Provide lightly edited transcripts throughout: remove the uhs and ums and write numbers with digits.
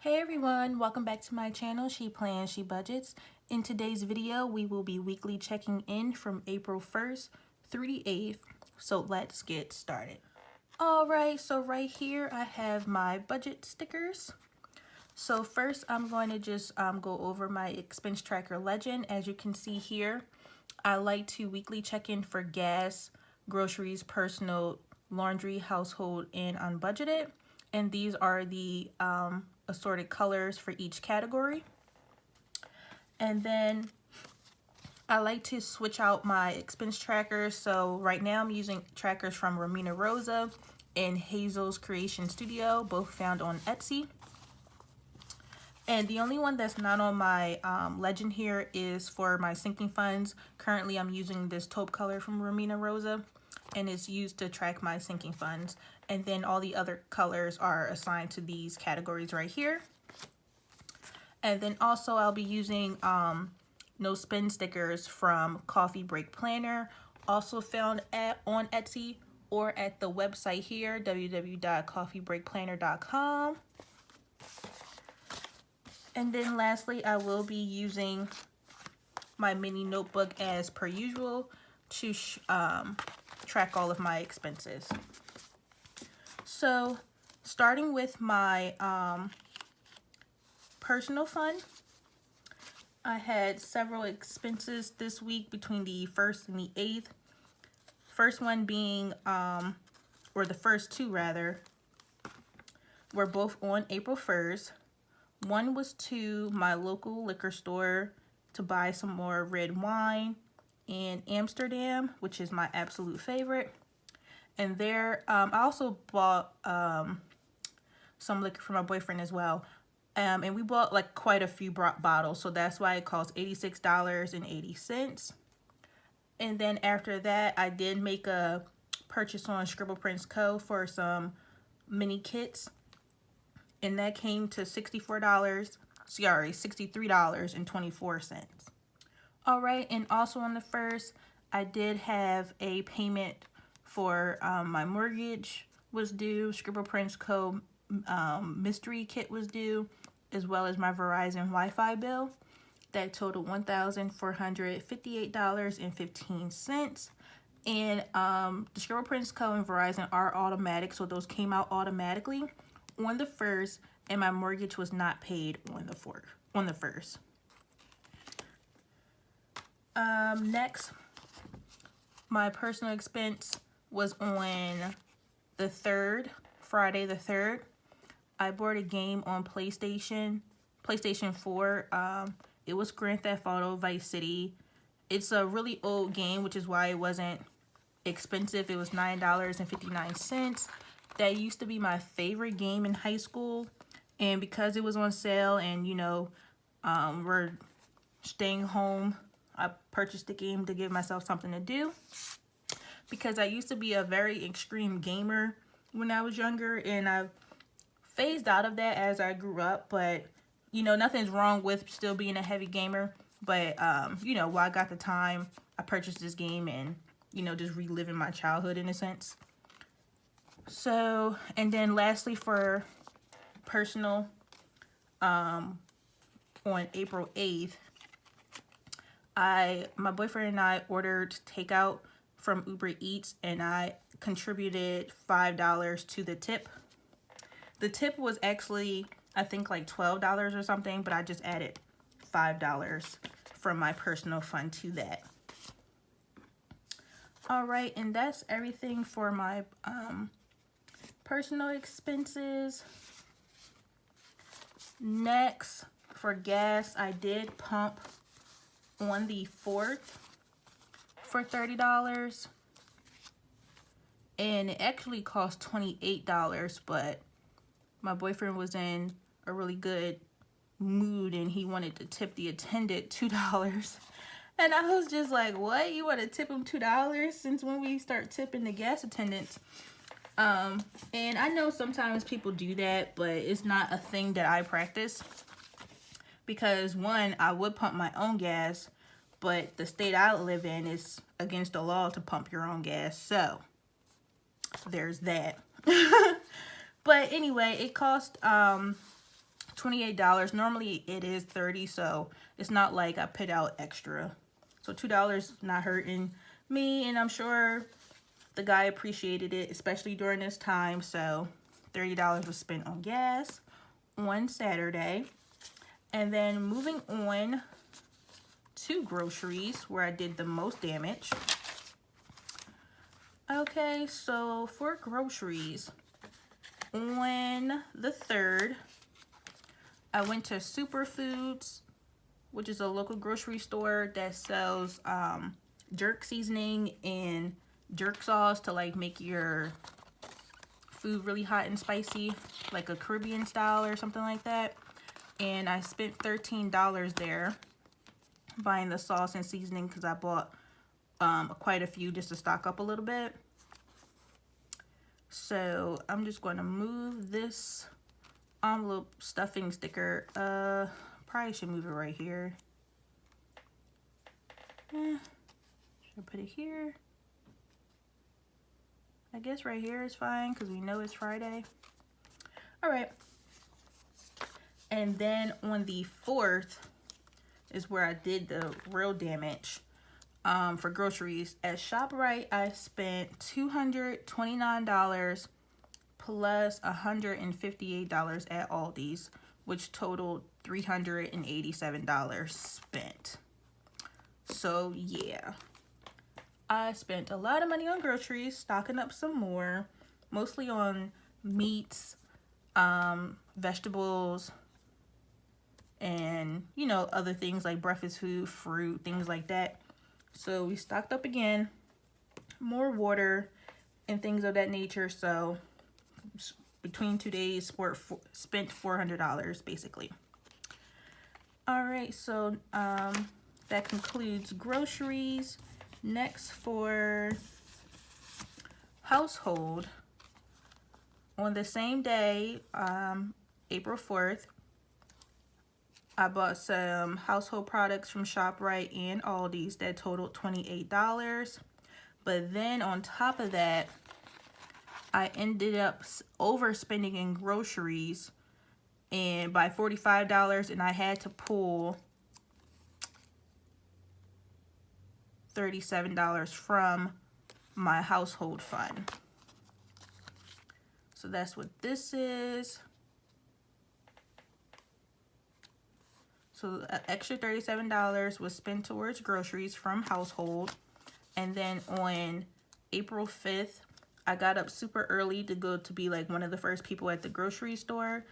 Hey everyone, welcome back to my channel, She Plans, She Budgets. In today's video, we will be weekly checking in from April 1st through the 8th, so let's get started. Alright, so right here I have my budget stickers. So first I'm going to just go over my expense tracker legend. As you can see here, I like to weekly check in for gas, groceries, personal, laundry, household, and unbudgeted. And these are the assorted colors for each category. And then I like to switch out my expense trackers. So right now I'm using trackers from Romina Rosa and Hazel's Creation Studio, both found on Etsy. And the only one that's not on my legend here is for my sinking funds. Currently I'm using this taupe color from Romina Rosa, and it's used to track my sinking funds. And then all the other colors are assigned to these categories right here. And then also I'll be using no spin stickers from Coffee Break Planner, also found on Etsy or at the website here, www.coffeebreakplanner.com. And then lastly, I will be using my mini notebook as per usual to track all of my expenses. So starting with my personal fund, I had several expenses this week between the 1st and the 8th. First one being, or the first two rather, were both on April 1st. One was to my local liquor store to buy some more red wine in Amsterdam, which is my absolute favorite. And there, I also bought some liquor for my boyfriend as well. And we bought like quite a few bottles, so that's why it cost $86.80. And then after that, I did make a purchase on Scribble Prints Co. for some mini kits, and that came to $63.24. All right, and also on the 1st, I did have a payment for my mortgage was due, Scribble Prints Co. mystery kit was due, as well as my Verizon Wi-Fi bill. That totaled $1,458.15. And the Scribble Prints Co. and Verizon are automatic, so those came out automatically on the 1st, and my mortgage was not paid on the 1st. Next, my personal expense was on the 3rd, Friday the 3rd. I bought a game on PlayStation 4. It was Grand Theft Auto Vice City. It's a really old game, which is why it wasn't expensive. It was $9.59. That used to be my favorite game in high school. And because it was on sale and, you know, we're staying home, I purchased the game to give myself something to do. Because I used to be a very extreme gamer when I was younger, and I phased out of that as I grew up. But, you know, nothing's wrong with still being a heavy gamer. But, you know, while I got the time, I purchased this game and, you know, just reliving my childhood in a sense. So, and then lastly for personal, on April 8th, my boyfriend and I ordered takeout from Uber Eats, and I contributed $5 to the tip. The tip was actually, I think, like $12 or something, but I just added $5 from my personal fund to that. All right, and that's everything for my personal expenses. Next, for gas, I did pump on the 4th for $30. And it actually cost $28, but my boyfriend was in a really good mood and he wanted to tip the attendant $2. And I was just like, what? You want to tip him $2? Since when we start tipping the gas attendants? And I know sometimes people do that, but it's not a thing that I practice. Because one, I would pump my own gas, but the state I live in is against the law to pump your own gas. So there's that. But anyway, it cost $28. Normally it is $30, so it's not like I put out extra. So $2 not hurting me, and I'm sure the guy appreciated it, especially during this time. So $30 was spent on gas on Saturday. And then moving on to groceries, where I did the most damage. Okay, so for groceries, on the 3rd, I went to Superfoods, which is a local grocery store that sells jerk seasoning and jerk sauce to like make your food really hot and spicy, like a Caribbean style or something like that. And I spent $13 there buying the sauce and seasoning because I bought quite a few just to stock up a little bit. So I'm just going to move this envelope stuffing sticker. Probably should move it right here. Should I put it here? I guess right here is fine because we know it's Friday. All right. And then on the 4th is where I did the real damage for groceries. At ShopRite, I spent $229 plus $158 at Aldi's, which totaled $387 spent. So yeah, I spent a lot of money on groceries, stocking up some more, mostly on meats, vegetables, and you know, other things like breakfast food, fruit, things like that. So we stocked up again, more water and things of that nature. So between 2 days, spent $400 basically. All right, so that concludes groceries. Next, for household, on the same day, April 4th, I bought some household products from ShopRite and Aldi's that totaled $28. But then on top of that, I ended up overspending in groceries and by $45, and I had to pull $37 from my household fund. So that's what this is. So an extra $37 was spent towards groceries from household. And then on April 5th, I got up super early to go to be like one of the first people at the grocery store.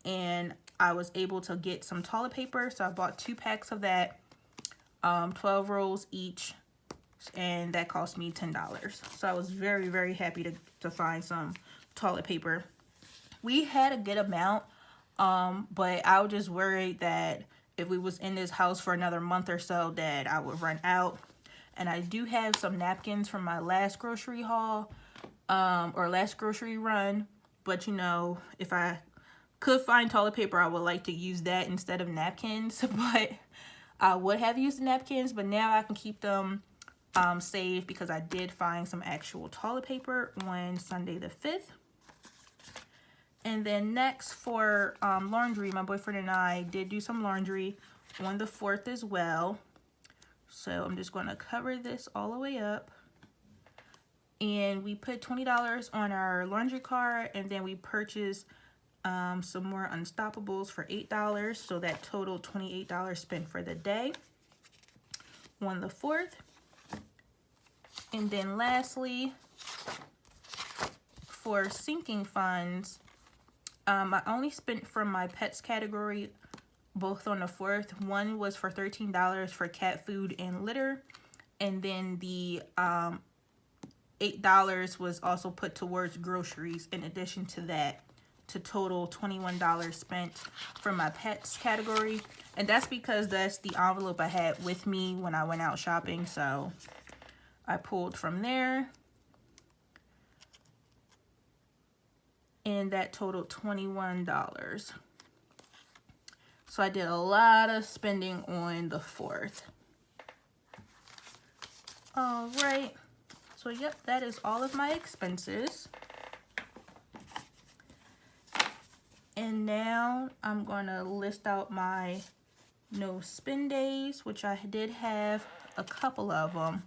And I was able to get some toilet paper. So I bought 2 packs of that, 12 rolls each. And that cost me $10. So I was very, very happy to find some toilet paper. We had a good amount, but I was just worried that if we was in this house for another month or so that I would run out. And I do have some napkins from my last grocery haul, or last grocery run. But you know, if I could find toilet paper, I would like to use that instead of napkins. But I would have used the napkins, but now I can keep them saved because I did find some actual toilet paper on Sunday the 5th. And then next for laundry, my boyfriend and I did do some laundry on the 4th as well. So I'm just going to cover this all the way up. And we put $20 on our laundry cart, and then we purchased some more Unstoppables for $8. So that totaled $28 spent for the day on the 4th. And then lastly, for sinking funds, I only spent from my pets category both on the 4th. One was for $13 for cat food and litter. And then the $8 was also put towards groceries in addition to that, to total $21 spent from my pets category. And that's because that's the envelope I had with me when I went out shopping. So I pulled from there, and that totaled $21. So I did a lot of spending on the 4th. All right, so yep, that is all of my expenses. And now I'm gonna list out my no spend days, which I did have a couple of them.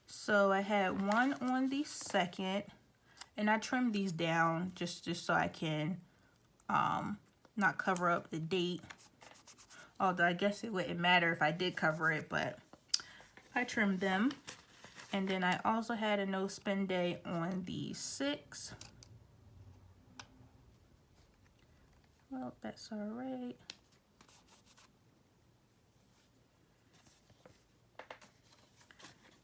So I had one on the 2nd, and I trimmed these down just so I can not cover up the date. Although I guess it wouldn't matter if I did cover it, but I trimmed them. And then I also had a no spend day on the 6th. Well, that's all right.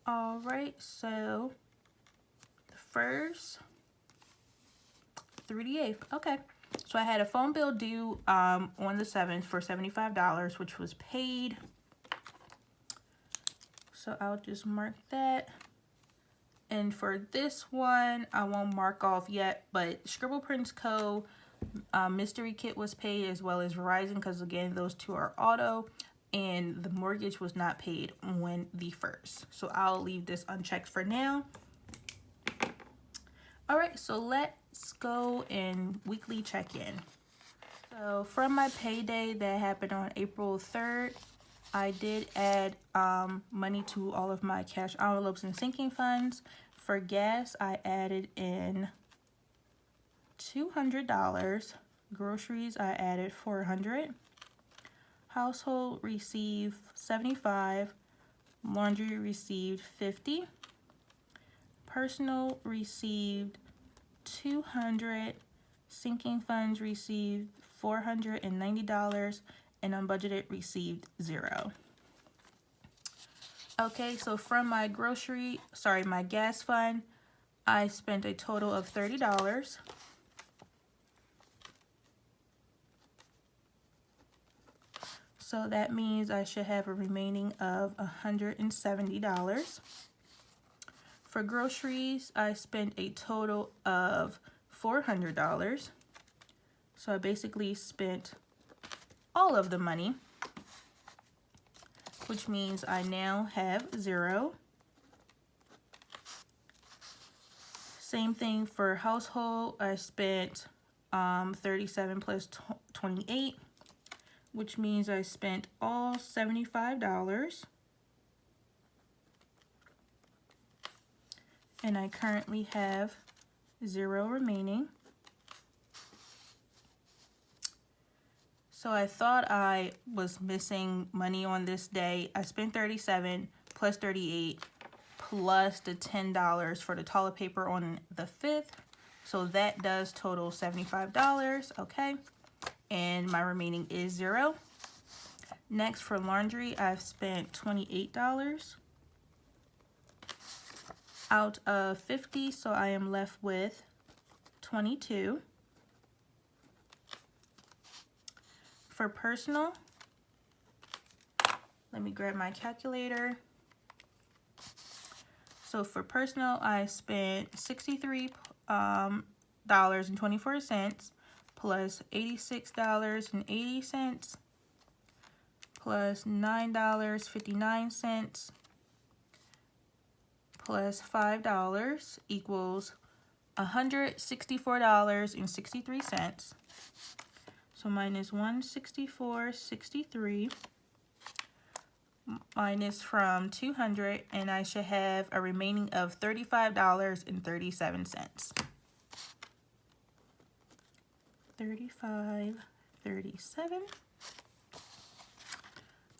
All right, so the 1st through the 8th. Okay, so I had a phone bill due on the 7th for $75, which was paid. So I'll just mark that. And for this one, I won't mark off yet, but Scribble Prints Co. Mystery Kit was paid, as well as Verizon, because again, those two are auto, and the mortgage was not paid on the 1st. So I'll leave this unchecked for now. All right, so let's go and weekly check-in. So from my payday that happened on April 3rd, I did add money to all of my cash envelopes and sinking funds. For gas, I added in $200. Groceries, I added $400. Household received $75. Laundry received $50. Personal received $200. Sinking funds received $490. And unbudgeted received $0. Okay, so from my my gas fund, I spent a total of $30. So that means I should have a remaining of $170. For groceries, I spent a total of $400. So I basically spent all of the money, which means I now have $0. Same thing for household. I spent 37 plus 28, which means I spent all $75. And I currently have $0 remaining. So I thought I was missing money on this day. I spent 37 plus 38 plus the $10 for the toilet paper on the 5th. So that does total $75, okay? And my remaining is $0. Next, for laundry, I've spent $28 out of 50, so I am left with 22. For personal, let me grab my calculator. So for personal, I spent $63.24 plus $86.80 plus $9.59 plus $5 equals $164.63. So minus $164.63 minus from 200, and I should have a remaining of $35.37. $35.37.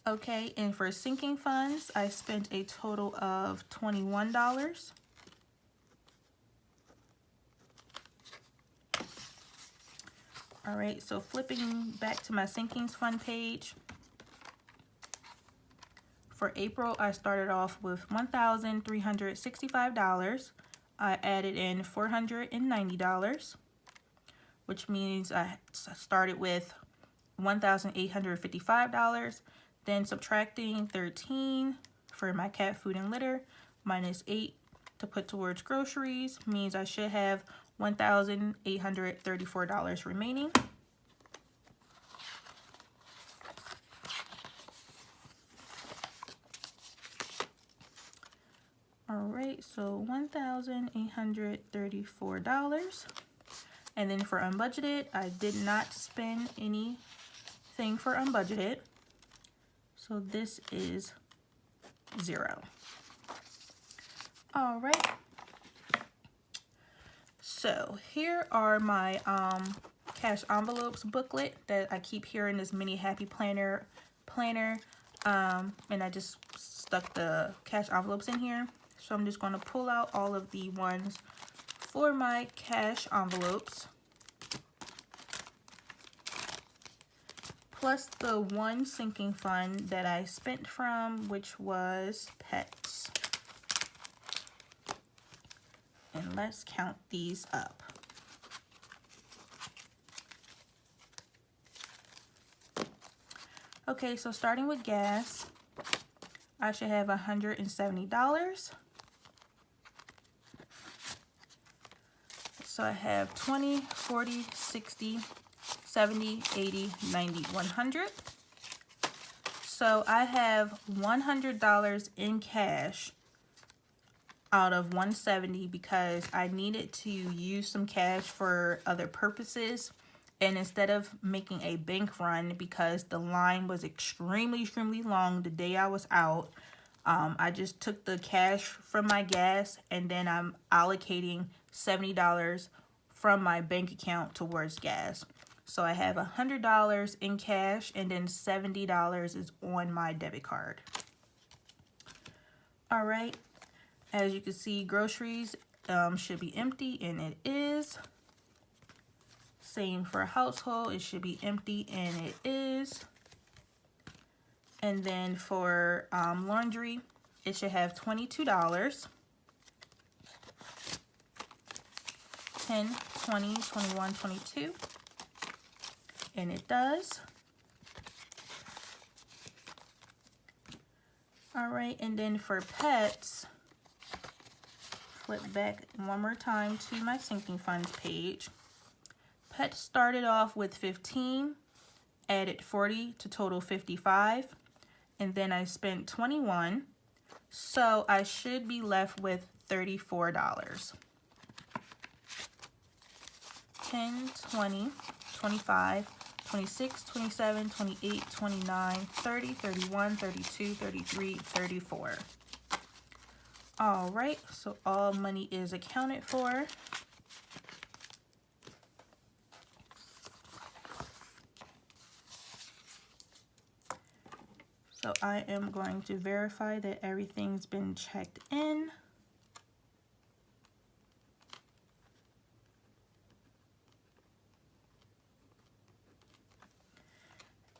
Okay, and for sinking funds, I spent a total of $21. All right, so flipping back to my sinkings fund page. For April, I started off with $1,365. I added in $490, which means I started with $1,855. Then subtracting 13 for my cat food and litter, minus 8 to put towards groceries, means I should have $1,834 remaining. All right, so $1,834. And then for unbudgeted, I did not spend anything for unbudgeted. So this is 0. All right. So here are my cash envelopes booklet that I keep here in this mini happy planner. And I just stuck the cash envelopes in here. So I'm just going to pull out all of the ones for my cash envelopes, plus the one sinking fund that I spent from, which was pets. And let's count these up. Okay, so starting with gas, I should have $170. So I have 20, 40, 60, 70, 80, 90, 100. So I have $100 in cash out of 170 because I needed to use some cash for other purposes. And instead of making a bank run because the line was extremely long the day I was out, I just took the cash from my gas and then I'm allocating $70 from my bank account towards gas. So I have $100 in cash and then $70 is on my debit card. All right, as you can see, groceries should be empty, and it is. Same for household, it should be empty, and it is. And then for laundry, it should have $22. 10, 20, 21, 22. And it does. All right, and then for pets, flip back one more time to my sinking funds page. Pets started off with 15, added 40 to total 55, and then I spent 21, so I should be left with $34. 10, 20, 25, 26, 27, 28, 29, 30, 31, 32, 33, 34. All right, so all money is accounted for. So I am going to verify that everything's been checked in.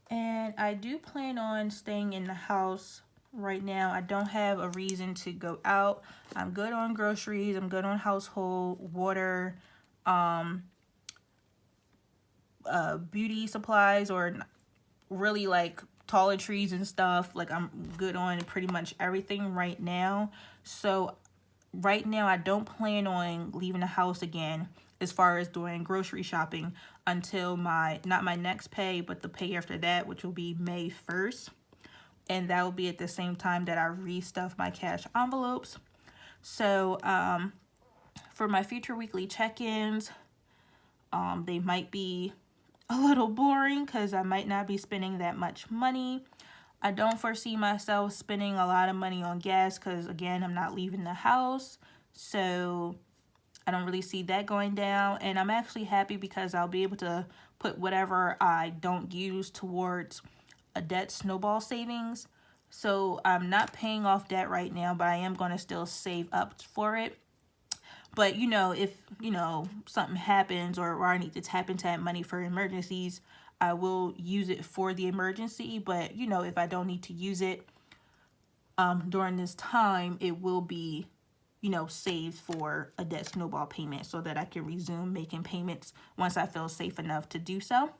And I do plan on staying in the house right now. I don't have a reason to go out. I'm good on groceries. I'm good on household, water, beauty supplies, or really like toiletries and stuff. Like I'm good on pretty much everything right now. So right now I don't plan on leaving the house again as far as doing grocery shopping until not my next pay, but the pay after that, which will be May 1st. And that will be at the same time that I restuff my cash envelopes. So for my future weekly check-ins, they might be a little boring because I might not be spending that much money. I don't foresee myself spending a lot of money on gas because, again, I'm not leaving the house. So I don't really see that going down. And I'm actually happy because I'll be able to put whatever I don't use towards a debt snowball savings. So I'm not paying off debt right now, but I am going to still save up for it. But, you know, if, you know, something happens or I need to tap into that money for emergencies, I will use it for the emergency. But, you know, if I don't need to use it during this time, it will be, you know, saved for a debt snowball payment so that I can resume making payments once I feel safe enough to do so.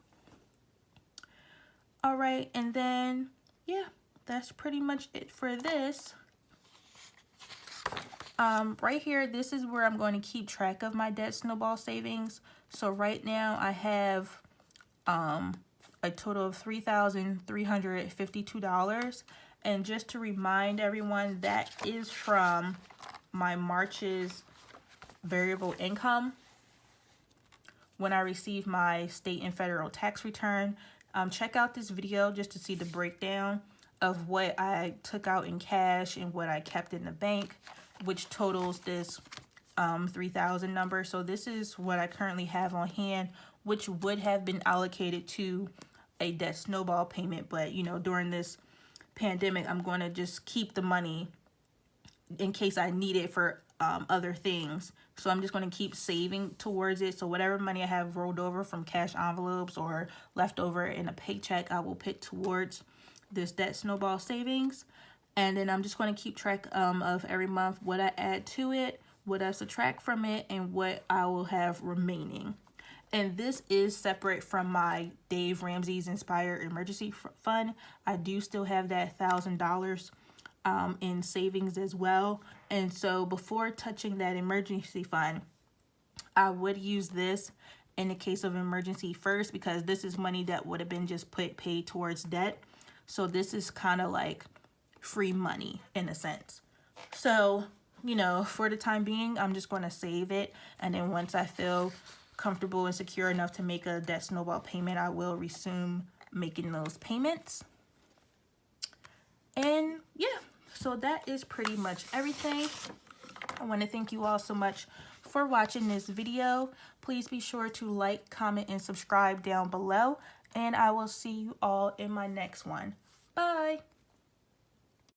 All right, and then, yeah, that's pretty much it for this. Right here, this is where I'm going to keep track of my debt snowball savings. So right now I have a total of $3,352. And just to remind everyone, that is from my March's variable income. when I receive my state and federal tax return. Check out this video just to see the breakdown of what I took out in cash and what I kept in the bank, which totals this 3,000 number. So this is what I currently have on hand, which would have been allocated to a debt snowball payment. But, you know, during this pandemic, I'm going to just keep the money in case I need it for other things. So I'm just going to keep saving towards it. So whatever money I have rolled over from cash envelopes or left over in a paycheck, I will put towards this debt snowball savings. And then I'm just going to keep track of every month what I add to it, what I subtract from it, and what I will have remaining. And this is separate from my Dave Ramsey's Inspire Emergency Fund. I do still have that $1,000 in savings as well. And so before touching that emergency fund, I would use this in the case of emergency first, because this is money that would have been just paid towards debt. So this is kind of like free money in a sense. So, you know, for the time being, I'm just going to save it. And then once I feel comfortable and secure enough to make a debt snowball payment, I will resume making those payments. And yeah, so that is pretty much everything. I want to thank you all so much for watching this video. Please be sure to like, comment, and subscribe down below. And I will see you all in my next one. Bye.